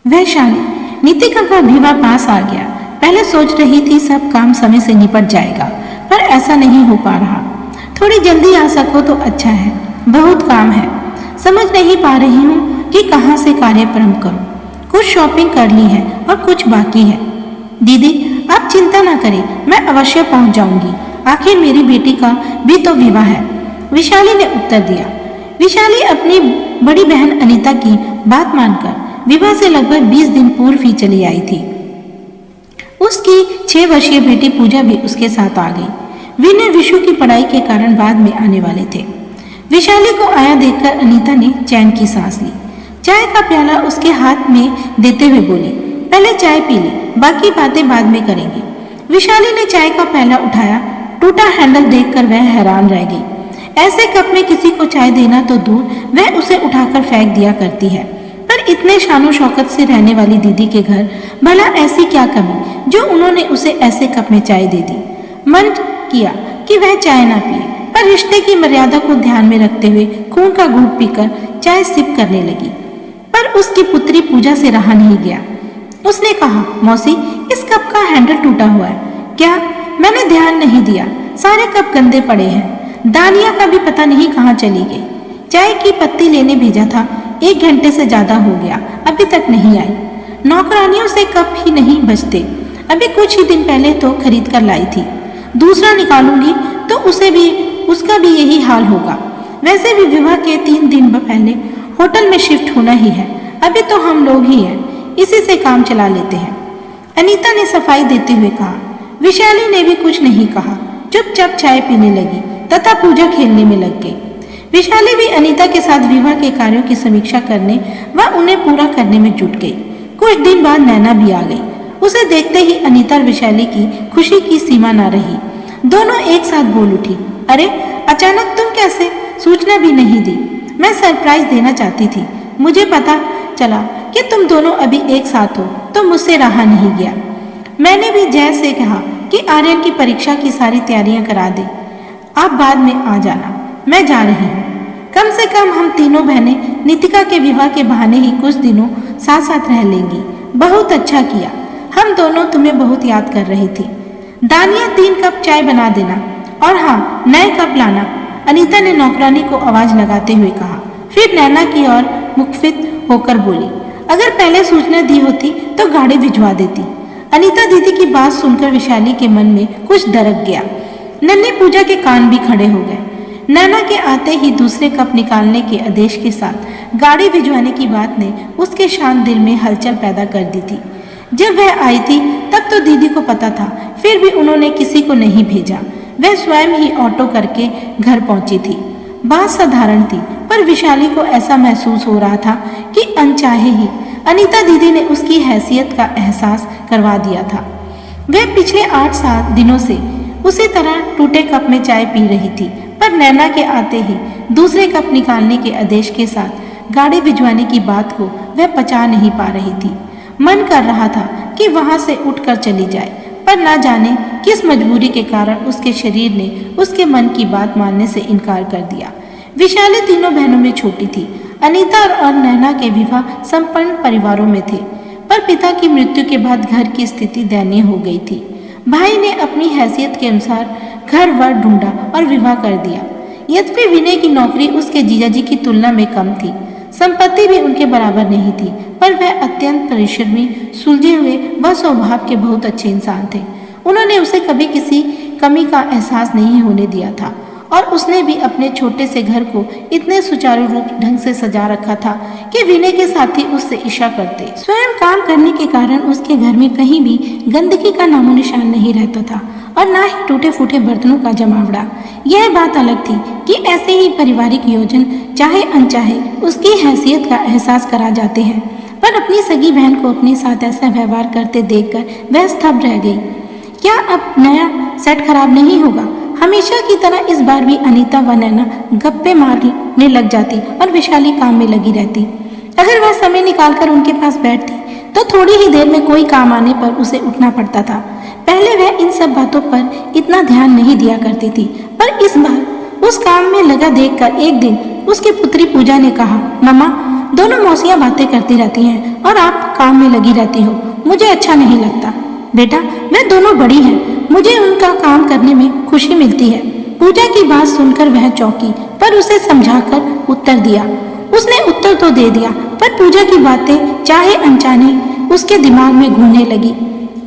वैशाली, नितिका का विवाह पास आ गया। पहले सोच रही थी सब काम समय से निपट जाएगा, पर ऐसा नहीं हो पा रहा। थोड़ी जल्दी आ सको तो अच्छा है, बहुत काम है। समझ नहीं पा रही हूँ कि कहाँ से कार्य प्रारंभ करूँ। कुछ शॉपिंग कर ली है और कुछ बाकी है। दीदी, आप चिंता ना करें, मैं अवश्य पहुँच जाऊंगी। आखिर मेरी बेटी का भी तो विवाह है, विशाली ने उत्तर दिया। विशाली अपनी बड़ी बहन अनीता की बात मानकर विवाह से लगभग 20 दिन पूर्व ही चली आई थी। उसकी 6 वर्षीय बेटी पूजा भी उसके साथ आ गई। विनय विशु की पढ़ाई के कारण बाद में आने वाले थे। विशाली को आया देखकर अनीता ने चैन की सांस ली। चाय का प्याला उसके हाथ में देते हुए बोली, पहले चाय पी ले, बाकी बातें बाद में करेंगे। विशाली ने चाय का प्याला उठाया। टूटा हैंडल देखकर वह हैरान रह गई। ऐसे कप में किसी को चाय देना तो दूर, वह उसे उठाकर फेंक दिया करती है। पर इतने शानो शौकत से रहने वाली दीदी के घर भला ऐसी क्या कमी जो उन्होंने उसे ऐसे कप में चाय दे दी। मन किया कि वह चाय ना पिए, पर रिश्ते की मर्यादा को ध्यान में रखते हुए खून का घूंट पीकर चाय सिप करने लगी। पर उसकी पुत्री पूजा से रहा नहीं गया। उसने कहा, मौसी, इस कप का हैंडल टूटा हुआ है। क्या? मैंने ध्यान नहीं दिया, सारे कप गंदे पड़े हैं। दानिया का भी पता नहीं कहाँ चली गई। चाय की पत्ती लेने भेजा था, 1 घंटे से ज्यादा हो गया, अभी तक नहीं आई। नौकरानियों से कप ही नहीं बचते, अभी कुछ ही दिन पहले तो खरीद कर लाई थी। दूसरा निकालूंगी तो उसका भी यही हाल होगा। वैसे भी विवाह के 3 दिन पहले होटल में शिफ्ट होना ही है। अभी तो हम लोग ही हैं, इसी से काम चला लेते हैं, अनीता ने सफाई देते हुए कहा। विशाली ने भी कुछ नहीं कहा, चुपचाप चाय पीने लगी तथा पूजा खेलने में लग गई। विशाली भी अनीता के साथ विवाह के कार्यों की समीक्षा करने व उन्हें पूरा करने में जुट गई। कुछ दिन बाद नैना भी आ गई। उसे देखते ही अनीता और विशाली की खुशी की सीमा न रही। दोनों एक साथ बोल उठी, अरे अचानक तुम कैसे? सूचना भी नहीं दी। मैं सरप्राइज देना चाहती थी। मुझे पता चला कि तुम दोनों अभी एक साथ हो तो मुझसे रहा नहीं गया। मैंने भी जय से कहा कि आर्यन की परीक्षा की सारी तैयारियां करा दे, आप बाद में आ जाना, मैं जा रही हूँ। कम से कम हम तीनों बहनें नितिका के विवाह के बहाने ही कुछ दिनों साथ साथ रह लेंगी। बहुत अच्छा किया, हम दोनों तुम्हें बहुत याद कर रही थी। दानिया 3 कप चाय बना देना, और हाँ, नए कप लाना, अनीता ने नौकरानी को आवाज लगाते हुए कहा। फिर नैना की ओर मुखफित होकर बोली, अगर पहले सूचना दी होती तो गाड़ी भिजवा देती। अनीता दीदी की बात सुनकर विशाली के मन में कुछ दरक गया। नन्ही पूजा के कान भी खड़े हो गए। नैना के आते ही दूसरे कप निकालने के आदेश के साथ गाड़ी भिजवाने की बात ने उसके शांत दिल में हलचल पैदा कर दी थी। जब वह आई थी तब तो दीदी को पता था, फिर भी उन्होंने किसी को नहीं भेजा। वह स्वयं ही ऑटो करके घर पहुंची थी। बात साधारण थी, पर विशाली को ऐसा महसूस हो रहा था कि अनचाहे ही अनीता दीदी ने उसकी हैसियत का एहसास करवा दिया था। वह पिछले 8-7 दिनों से उसी तरह टूटे कप में चाय पी रही थी, पर नैना के आते ही दूसरे कप निकालने के आदेश के साथ गाड़ी भिजवाने की बात को वह पचा नहीं पा रही थी। मन कर रहा था कि वहां से उठकर चली जाए, पर न जाने किस मजबूरी के कारण उसके शरीर ने उसके मन की बात मानने से इनकार कर दिया। विशाली तीनों बहनों में छोटी थी। अनीता और नैना के विवाह संपन्न परिवारों में थे, पर पिता की मृत्यु के बाद घर की स्थिति दयनीय हो गई थी। भाई ने अपनी हैसियत के अनुसार घर वर ढूंढा और विवाह कर दिया। यद्यपि विनय की नौकरी उसके जीजाजी की तुलना में कम थी, संपत्ति भी उनके बराबर नहीं थी, पर वह अत्यंत परिश्रमी, सुलझे हुए व स्वभाव के बहुत अच्छे इंसान थे। उन्होंने उसे कभी किसी कमी का एहसास नहीं होने दिया था, और उसने भी अपने छोटे से घर को इतने सुचारू रूप ढंग से सजा रखा था कि विनय के साथी उससे ईर्ष्या करते। स्वयं काम करने के कारण उसके घर में कहीं भी गंदगी का नामो निशान नहीं रहता था, और ना ही टूटे फूटे बर्तनों का जमावड़ा। यह बात अलग थी कि ऐसे ही पारिवारिक योजन चाहे अनचाहे उसकी हैसियत का एहसास करा जाते हैं, पर अपनी सगी बहन को अपने साथ ऐसा व्यवहार करते देखकर वह स्तब्ध रह गई। क्या अब नया सेट खराब नहीं होगा? हमेशा की तरह इस बार भी अनीता व नैना गप्पे मारने लग जाती और विशाली काम में लगी रहती। अगर वह समय निकालकर उनके पास बैठती तो थोड़ी ही देर में कोई काम आने पर उसे उठना पड़ता था। पहले वह इन सब बातों पर इतना ध्यान नहीं दिया करती थी, पर इस बार उस काम में लगा देखकर एक दिन उसकी पुत्री पूजा ने कहा, मम्मा, दोनों मौसियाँ बातें करती रहती हैं और आप काम में लगी रहती हो, मुझे अच्छा नहीं लगता। बेटा, वे दोनों बड़ी हैं, मुझे उनका काम करने में खुशी मिलती है। पूजा की बात सुनकर वह चौंकी, पर उसे समझाकर उत्तर दिया। उसने उत्तर तो दे दिया, पर पूजा की बातें चाहे अनजाने उसके दिमाग में घूमने लगी।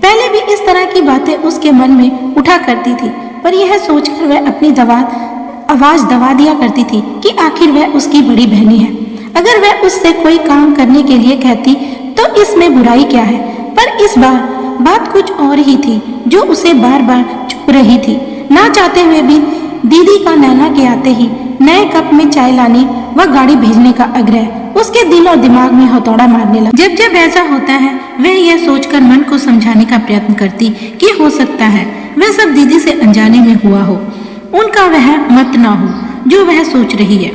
पहले भी इस तरह की बातें उसके मन में उठा करती थी, पर यह सोचकर वह अपनी आवाज दबा दिया करती थी कि आखिर वह उसकी बड़ी बहनी है। अगर वह उससे कोई काम करने के लिए कहती तो इसमें बुराई क्या है। पर इस बार बात कुछ और ही थी जो उसे बार बार चुप रही थी। ना चाहते हुए भी दीदी का नैना के आते ही नए कप में चाय लाने व गाड़ी भेजने का आग्रह उसके दिल और दिमाग में हथौड़ा मारने लगा। जब जब ऐसा होता है वह यह सोचकर मन को समझाने का प्रयत्न करती कि हो सकता है वह सब दीदी से अनजाने में हुआ हो, उनका वह मत ना हो जो वह सोच रही है।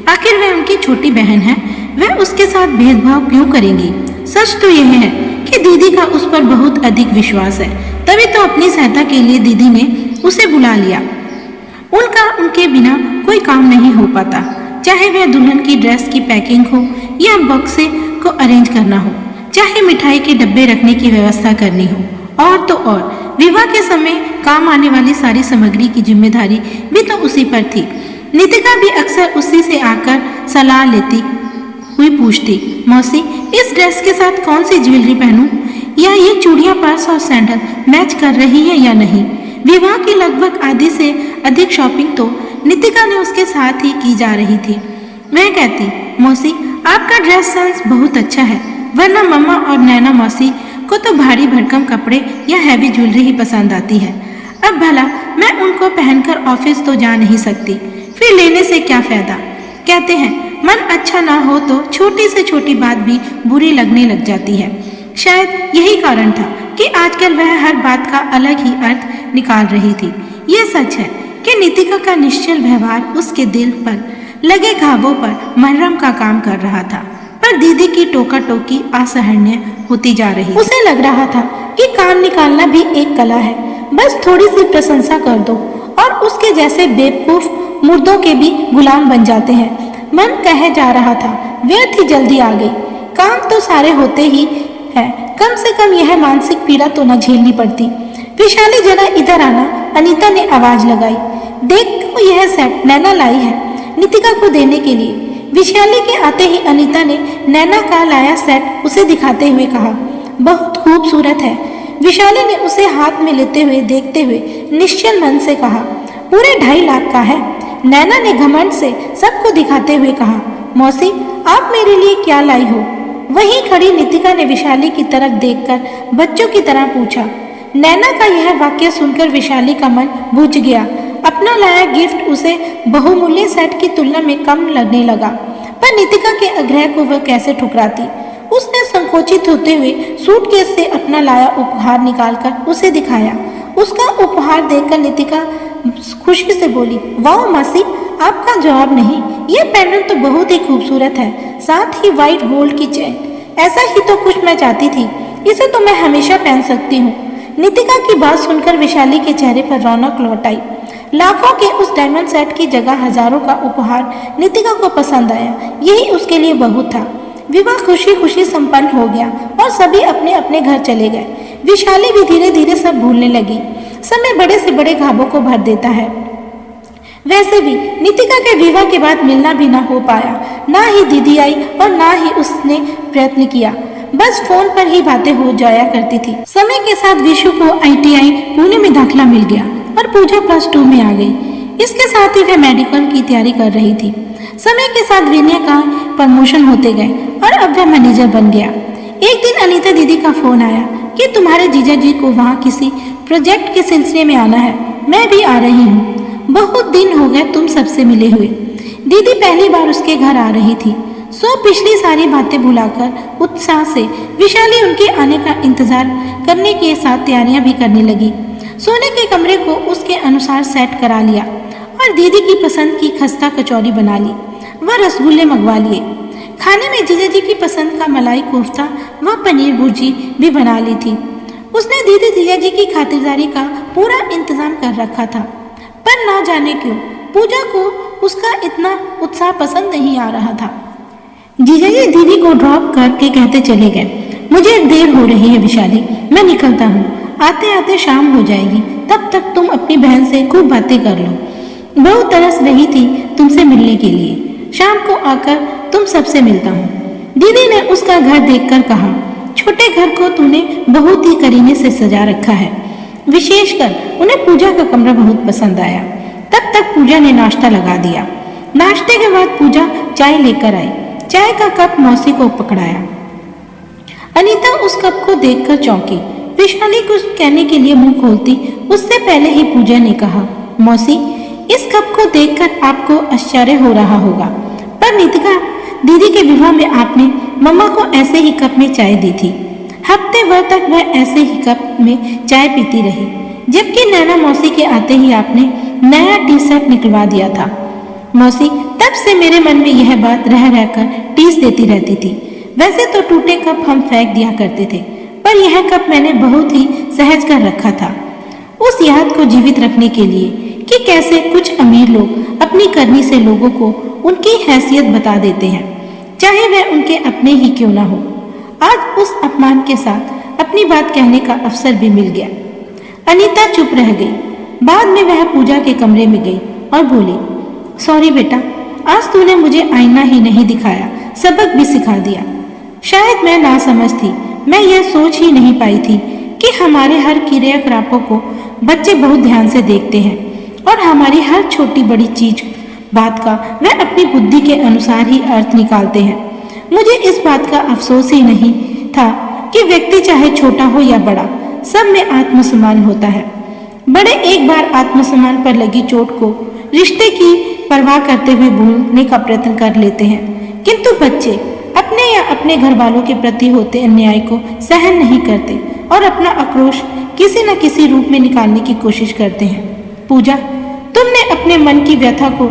आखिर वह उनकी छोटी बहन है, वह उसके साथ भेदभाव क्यों करेंगी। सच तो यह है कि दीदी का उस पर बहुत अधिक विश्वास है, तभी तो अपनी सहायता के लिए दीदी ने उसे बुला लिया। उनके बिना कोई काम नहीं हो पाता, चाहे वह दुल्हन की ड्रेस की पैकिंग हो या बक्से को अरेंज करना हो, चाहे मिठाई के डब्बे रखने की व्यवस्था करनी हो, और तो और विवाह के समय काम आने वाली सारी सामग्री की जिम्मेदारी भी तो उसी पर थी। नितिका भी अक्सर उसी से आकर सलाह लेती हुई पूछती, मौसी इस ड्रेस के साथ कौन सी ज्वेलरी पहनूं, या ये चूड़ियां, पर्स और सैंडल मैच कर रही है या नहीं। विवाह की लगभग आधी से अधिक शॉपिंग तो नितिका ने उसके साथ ही की जा रही थी। मैं कहती, मौसी आपका ड्रेस सेंस बहुत अच्छा है, वरना मम्मा और नैना मौसी को तो भारी भरकम कपड़े या हैवी ज्वेलरी ही पसंद आती है। अब भला मैं उनको पहनकर ऑफिस तो जा नहीं सकती, फिर लेने से क्या फायदा। कहते हैं मन अच्छा ना हो तो छोटी से छोटी बात भी बुरी लगने लग जाती है। शायद यही कारण था कि आजकल वह हर बात का अलग ही अर्थ निकाल रही थी। यह सच है कि नितिका का निश्चल व्यवहार उसके दिल पर लगे घावों पर मरहम का काम कर रहा था, पर दीदी की टोका टोकी असहनीय होती जा रही। उसे लग रहा था कि काम निकालना भी एक कला है, बस थोड़ी सी प्रशंसा कर दो और उसके जैसे बेवकूफ मुर्दों के भी गुलाम बन जाते हैं। मन कह जा रहा था, व्यर्थ ही जल्दी आ गई, काम तो सारे होते ही है, कम से कम यह मानसिक पीड़ा तो न झेलनी पड़ती। विशाली जरा इधर आना, अनीता ने आवाज लगाई। देखो यह सेट नैना लाई है नितिका को देने के लिए। विशाली के आते ही अनीता ने नैना का लाया सेट उसे दिखाते हुए कहा, बहुत खूबसूरत है। विशाली ने उसे हाथ में लेते हुए देखते हुए निश्चल मन से कहा, पूरे 2.5 लाख का है। नैना ने घमंड से सबको दिखाते हुए कहा, मौसी आप मेरे लिए क्या लाई हो। वहीं खड़ी नितिका ने विशाली की तरफ देखकर बच्चों की तरह पूछा। नैना का यह वाक्य सुनकर विशाली का मन बुझ गया। अपना लाया गिफ्ट उसे बहुमूल्य सेट की तुलना में कम लगने लगा, पर नितिका के आग्रह को वह कैसे ठुकराती। उसने संकोचित होते हुए सूटकेस से अपना लाया उपहार निकालकर उसे दिखाया। उसका उपहार देखकर नितिका खुशी से बोली, वाह मासी आपका जवाब नहीं, ये पेंडेंट तो बहुत ही खूबसूरत है, साथ ही व्हाइट गोल्ड की चेन। ऐसा ही तो कुछ मैं चाहती थी, इसे तो मैं हमेशा पहन सकती हूँ। नितिका की बात सुनकर विशाली के चेहरे पर रौनक लौट आई। लाखों के उस डायमंड सेट की जगह हजारों का उपहार नितिका को पसंद आया, यही उसके लिए बहुत था। विवाह खुशी खुशी संपन्न हो गया और सभी अपने अपने घर चले गए। विशाली भी धीरे धीरे सब भूलने लगी। समय बड़े से बड़े घावों को भर देता है। वैसे भी नितिका के विवाह के बाद मिलना भी ना हो पाया, ना ही दीदी आई और ना ही उसने प्रयत्न किया, बस फोन पर ही बातें हो जाया करती थी। समय के साथ विशु को ITI पुणे में दाखिला मिल गया और पूजा +2 में आ गई। इसके साथ ही वह मेडिकल की तैयारी कर रही थी। समय के साथ विनय का प्रमोशन होते गए और अब वह मैनेजर बन गया। एक दिन अनीता दीदी का फोन आया कि तुम्हारे जीजा जी को वहाँ किसी प्रोजेक्ट के सिलसिले में आना है, मैं भी आ रही हूँ। बहुत दिन हो गए तुम सबसे मिले हुए। दीदी पहली बार उसके घर आ रही थी, सो पिछली सारी बातें भुलाकर उत्साह से विशाली उनके आने का इंतजार करने के साथ तैयारियां भी करने लगी। सोने के कमरे को उसके अनुसार सेट करा लिया और दीदी की पसंद की खस्ता कचौरी बना ली व रसगुल्ले मंगवा लिए। खाने में जीजा जी की पसंद का मलाई कोफ्ता व पनीर भुर्जी भी बना ली थी। उसने दीदी जीजा जी की खातिरदारी का पूरा इंतजाम कर रखा था, पर ना जाने क्यों पूजा को उसका इतना उत्साह पसंद नहीं आ रहा था। जीजा जी दीदी को ड्रॉप करके कहते चले गए, मुझे देर हो रही है विशाली, मैं निकलता हूँ। आते आते शाम हो जाएगी, तब तक तुम अपनी बहन से खूब बातें कर लो। बहुत तरस रही थी तुमसे मिलने के लिए, शाम को आकर तुम सबसे मिलता हूँ। दीदी ने उसका घर देखकर कहा, छोटे घर को तूने बहुत ही करीने से सजा रखा है। विशेषकर उन्हें पूजा का कमरा बहुत पसंद आया। तब तक पूजा ने नाश्ता लगा दिया। नाश्ते के बाद पूजा चाय लेकर आई। चाय का कप मौसी को पकड़ाया। अनीता उस कप को देखकर चौंकी। विशाली कुछ कहने के लिए मुंह खोलती उससे पहले ही पूजा ने कहा, मौसी इस कप को देखकर आपको आश्चर्य हो रहा होगा, पर नितिका दीदी के विवाह में आपने मम्मा को ऐसे ही कप में चाय दी थी। हफ्ते भर तक वह ऐसे ही कप में चाय पीती रही, जबकि नैना मौसी के आते ही आपने नया टी शर्ट निकलवा दिया था। मौसी तब से मेरे मन में यह बात रह रहकर टीस देती रहती थी। वैसे तो टूटे कप हम फेंक दिया करते थे, पर यह कप मैंने बहुत ही सहज कर रखा था, उस याद को जीवित रखने के लिए कि कैसे कुछ अमीर लोग अपनी करनी से लोगों को उनकी हैसियत बता देते हैं, चाहे वह उनके अपने ही क्यों ना हो। आज उस अपमान के साथ अपनी बात कहने का अवसर भी मिल गया। अनीता चुप रह गई। बाद में वह पूजा के कमरे में गई और बोली, सॉरी बेटा, आज तूने मुझे आईना ही नहीं दिखाया, सबक भी सिखा दिया। शायद मैं नासमझ थी, मैं यह सोच ही नहीं पाई थी कि हमारे हर क्रियाकलापों को बच्चे बहुत ध्यान से देखते हैं और हमारी हर छोटी बड़ी चीज बात का वह अपनी बुद्धि के अनुसार ही अर्थ निकालते हैं। मुझे इस बात का अफसोस ही नहीं था कि व्यक्ति चाहे छोटा हो या बड़ा, सब में आत्मसम्मान होता है। बड़े एक बार आत्मसम्मान पर लगी चोट को रिश्ते की परवाह करते हुए भूलने का प्रयत्न कर लेते हैं, किंतु बच्चे अपने या अपने घर वालों के प्रति होते अन्याय को सहन नहीं करते और अपना आक्रोश किसी न किसी रूप में निकालने की कोशिश करते हैं। पूजा, तुमने अपने मन की व्यथा को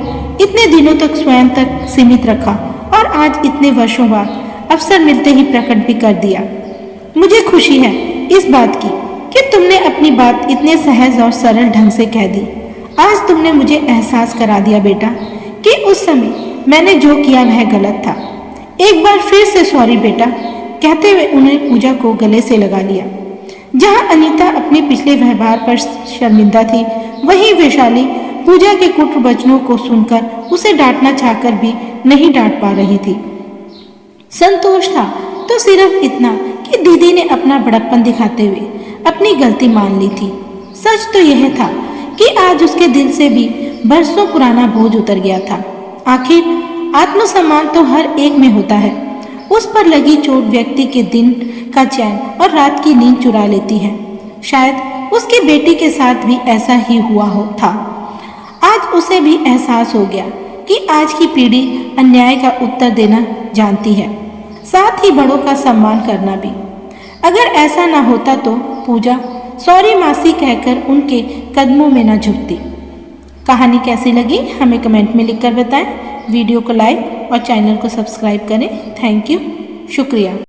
इतने दिनों तक स्वयं तक सीमित रखा और आज इतने वर्षों बाद अवसर मिलते ही प्रकट भी कर दिया। मुझे खुशी है इस बात की कि तुमने अपनी बात इतने सहज और सरल ढंग से कह दी। आज तुमने मुझे एहसास करा दिया बेटा कि उस समय मैंने जो किया वह गलत था। एक बार फिर से सॉरी बेटा, कहते हुए उन्होंने पूजा को गले से लगा लिया। जहां अनीता अपने पिछले व्यवहार पर शर्मिंदा थी, वहीं वैशाली पूजा के कुट वचनों को सुनकर उसे डांटना चाहकर भी नहीं डांट पा रही थी। संतोष था तो सिर्फ इतना कि दीदी ने अपना बड़प्पन दिखाते हुए अपनी गलती मान ली थी। सच तो यह था कि आज उसके दिल से भी बरसों पुराना बोझ उतर गया था। आखिर आत्मसम्मान तो हर एक में होता है। उस पर लगी चोट व्यक्ति के दिन का चैन और रात की नींद चुरा लेती है। शायद उसकी बेटी के साथ भी ऐसा ही हुआ था। आज उसे भी एहसास हो गया कि आज की पीढ़ी अन्याय का उत्तर देना जानती है, साथ ही बड़ों का सम्मान करना भी। अगर ऐसा ना होता तो पूजा सॉरी मासी कहकर उनके कदमों में न झुकती। कहानी कैसी लगी हमें कमेंट में लिखकर बताएं। वीडियो को लाइक और चैनल को सब्सक्राइब करें। थैंक यू, शुक्रिया।